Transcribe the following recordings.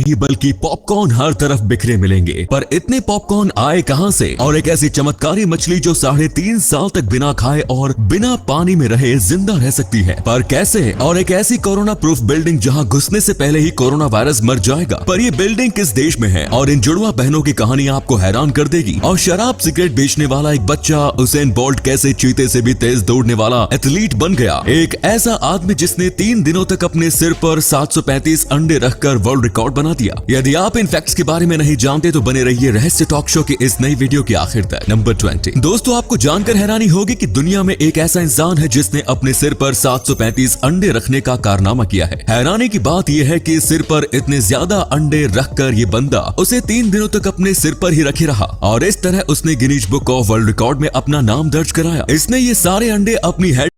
नहीं बल्कि पॉपकॉर्न हर तरफ बिखरे मिलेंगे। पर इतने पॉपकॉर्न आए कहां से? और एक ऐसी चमत्कारी मछली जो 3.5 साल तक बिना खाए और बिना पानी में रहे जिंदा रह सकती है, पर कैसे? और एक ऐसी कोरोना प्रूफ बिल्डिंग जहां घुसने से पहले ही कोरोना वायरस मर जाएगा। पर ये बिल्डिंग किस देश में है? और इन जुड़वा बहनों की कहानी आपको हैरान कर देगी। और शराब सिगरेट बेचने वाला एक बच्चा उसेन बोल्ट कैसे चीते से भी तेज दौड़ने वाला एथलीट बन गया। एक ऐसा आदमी जिसने 3 दिनों तक अपने सिर पर 735 अंडे रखकर वर्ल्ड रिकॉर्ड बना दिया। यदि आप इन फैक्ट्स के बारे में नहीं जानते तो बने रहिए रहस्य टॉक शो की इस नई वीडियो के आखिर तक। नंबर 20। दोस्तों, आपको जानकर हैरानी होगी कि दुनिया में एक ऐसा इंसान है जिसने अपने सिर पर 735 अंडे रखने का कारनामा किया है। हैरानी की बात यह है कि सिर पर इतने ज्यादा अंडे रखकर ये बंदा उसे 3 दिनों तक अपने सिर पर ही रखे रहा और इस तरह उसने Guinness book of world record में अपना नाम दर्ज कराया। इसने ये सारे अंडे अपनी हेड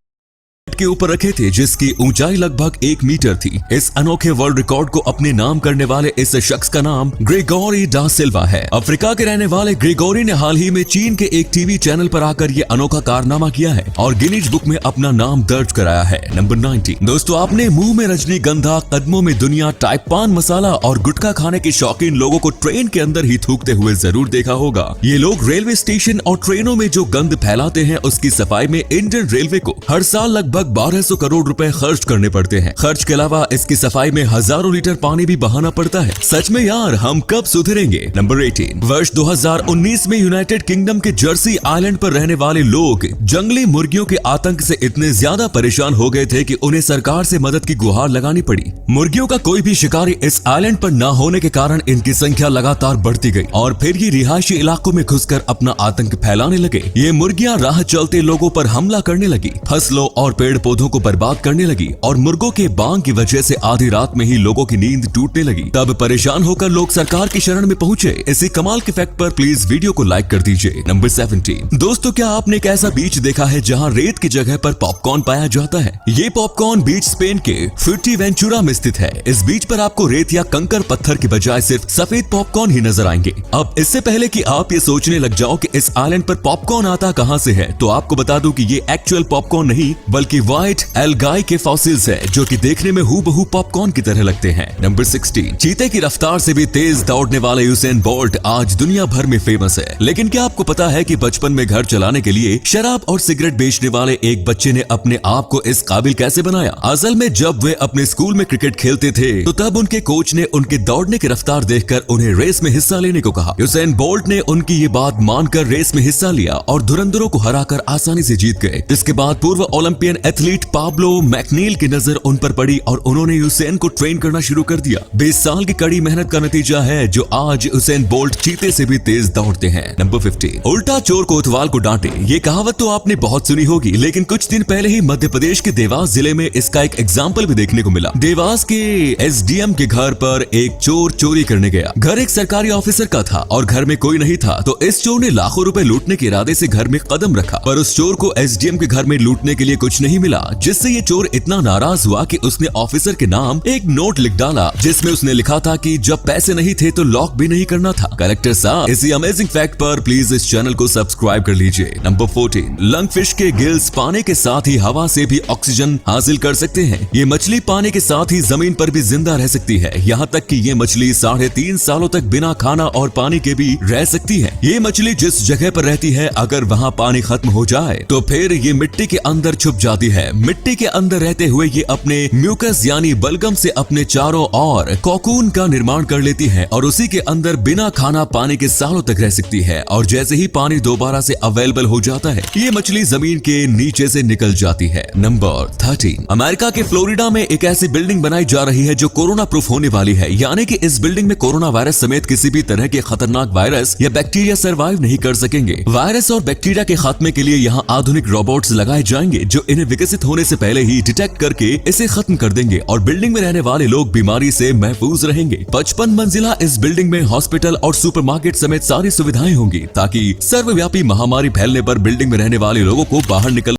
के ऊपर रखे थे जिसकी ऊंचाई लगभग 1 मीटर थी। इस अनोखे वर्ल्ड रिकॉर्ड को अपने नाम करने वाले इस शख्स का नाम ग्रेगोरी डा सिल्वा है। अफ्रीका के रहने वाले ग्रेगोरी ने हाल ही में चीन के एक टीवी चैनल पर आकर ये अनोखा कारनामा किया है और गिनीज बुक में अपना नाम दर्ज कराया है। नंबर 19। दोस्तों, आपने मुंह में रजनीगंधा, कदमों में दुनिया, टाइप पान मसाला और गुटखा खाने के शौकीन लोगों को ट्रेन के अंदर ही थूकते हुए जरूर देखा होगा। ये लोग रेलवे स्टेशन और ट्रेनों में जो गंद फैलाते हैं उसकी सफाई में इंडियन रेलवे को हर साल लगभग 1200 करोड़ रुपए खर्च करने पड़ते हैं। खर्च के अलावा इसकी सफाई में हजारों लीटर पानी भी बहाना पड़ता है। सच में यार, हम कब सुधरेंगे? नंबर 18। वर्ष 2019 में यूनाइटेड किंगडम के जर्सी आइलैंड पर रहने वाले लोग जंगली मुर्गियों के आतंक से इतने ज्यादा परेशान हो गए थे कि उन्हें सरकार से मदद की गुहार लगानी पड़ी। मुर्गियों का कोई भी शिकारी इस आइलैंड पर न होने के कारण इनकी संख्या लगातार बढ़ती गई और फिर ये रिहायशी इलाकों में घुसकर अपना आतंक फैलाने लगे। ये मुर्गियां राह चलते लोगों पर हमला करने लगी, फसलों और पेड़ पौधों को बर्बाद करने लगी और मुर्गों के बांग की वजह से आधी रात में ही लोगों की नींद टूटने लगी। तब परेशान होकर लोग सरकार की शरण में पहुंचे। इसी कमाल के फैक्ट पर प्लीज वीडियो को लाइक कर दीजिए। नंबर 17। दोस्तों, क्या आपने एक ऐसा बीच देखा है जहां रेत की जगह पर पॉपकॉर्न पाया जाता है? ये पॉपकॉर्न बीच स्पेन के फुर्टीवेंचुरा में स्थित है। इस बीच पर आपको रेत या कंकर पत्थर की बजाय सिर्फ सफेद पॉपकॉर्न ही नजर आएंगे। अब इससे पहले कि आप ये सोचने लग जाओ कि इस आइलैंड पर पॉपकॉर्न आता कहां से है, तो आपको बता दूं कि ये एक्चुअल पॉपकॉर्न नहीं बल्कि व्हाइट एल्गाई के फॉसिल्स है जो कि देखने में हूबहू पॉपकॉर्न की तरह लगते हैं। नंबर 16। चीते की रफ्तार से भी तेज दौड़ने वाले यूसेन बोल्ट आज दुनिया भर में फेमस है। लेकिन क्या आपको पता है कि बचपन में घर चलाने के लिए शराब और सिगरेट बेचने वाले एक बच्चे ने अपने आप को इस काबिल कैसे बनाया? असल में जब वे अपने स्कूल में क्रिकेट खेलते थे तो तब उनके कोच ने उनके दौड़ने की रफ्तार देखकर उन्हें रेस में हिस्सा लेने को कहा। यूसेन बोल्ट ने उनकी ये बात मानकर रेस में हिस्सा लिया और धुरंधरों को हराकर आसानी से जीत गए। इसके बाद पूर्व ओलंपियन एथलीट पाब्लो मैकनील की नजर उन पर पड़ी और उन्होंने यूसेन को ट्रेन करना शुरू कर दिया। 20 साल की कड़ी मेहनत का नतीजा है जो आज यूसेन बोल्ट चीते से भी तेज दौड़ते हैं। नंबर 15। उल्टा चोर कोतवाल को डांटे। ये कहावत तो आपने बहुत सुनी होगी, लेकिन कुछ दिन पहले ही मध्य प्रदेश के देवास जिले में इसका एक एग्जाम्पल भी देखने को मिला। देवास के एसडीएम के घर पर एक चोर चोरी करने गया। घर एक सरकारी ऑफिसर का था और घर में कोई नहीं था, तो इस चोर ने लाखों रुपए लूटने के इरादे से घर में कदम रखा। पर उस चोर को एसडीएम के घर में लूटने के लिए कुछ नहीं मिला, जिससे ये चोर इतना नाराज हुआ कि उसने ऑफिसर के नाम एक नोट लिख डाला जिसमें उसने लिखा था कि जब पैसे नहीं थे तो लॉक भी नहीं करना था। कलेक्टर साहब, इसी अमेजिंग फैक्ट पर प्लीज इस चैनल को सब्सक्राइब कर लीजिए। नंबर 14। लंगफिश के गिल्स पानी के साथ ही हवा से भी ऑक्सीजन हासिल कर सकते हैं। ये मछली पानी के साथ ही जमीन पर भी जिंदा रह सकती है। यहाँ तक कि ये मछली 3.5 सालों तक बिना खाना और पानी के भी रह सकती है। ये मछली जिस जगह पर रहती है अगर वहाँ पानी खत्म हो जाए तो फिर ये मिट्टी के अंदर छुप जाती है। मिट्टी के अंदर रहते हुए ये अपने म्यूकस यानी बलगम से अपने चारों ओर कोकून का निर्माण कर लेती है और उसी के अंदर बिना खाना पानी के सालों तक रह सकती है। और जैसे ही पानी दोबारा से अवेलेबल हो जाता है ये मछली जमीन के नीचे से निकल जाती है। नंबर 13। अमेरिका के फ्लोरिडा में एक ऐसी बिल्डिंग बनाई जा रही है जो कोरोना प्रूफ होने वाली है, यानी कि इस बिल्डिंग में कोरोना वायरस समेत किसी भी तरह के खतरनाक वायरस या बैक्टीरिया सर्वाइव नहीं कर सकेंगे। वायरस और बैक्टीरिया के खात्मे के लिए यहाँ आधुनिक रोबोट्स लगाए जाएंगे जो इन्हें विकसित होने से पहले ही डिटेक्ट करके इसे खत्म कर देंगे और बिल्डिंग में रहने वाले लोग बीमारी से महफूज रहेंगे। 55 मंजिला इस बिल्डिंग में हॉस्पिटल और सुपरमार्केट समेत सारी सुविधाएं होंगी ताकि सर्वव्यापी महामारी फैलने पर बिल्डिंग में रहने वाले लोगों को बाहर निकल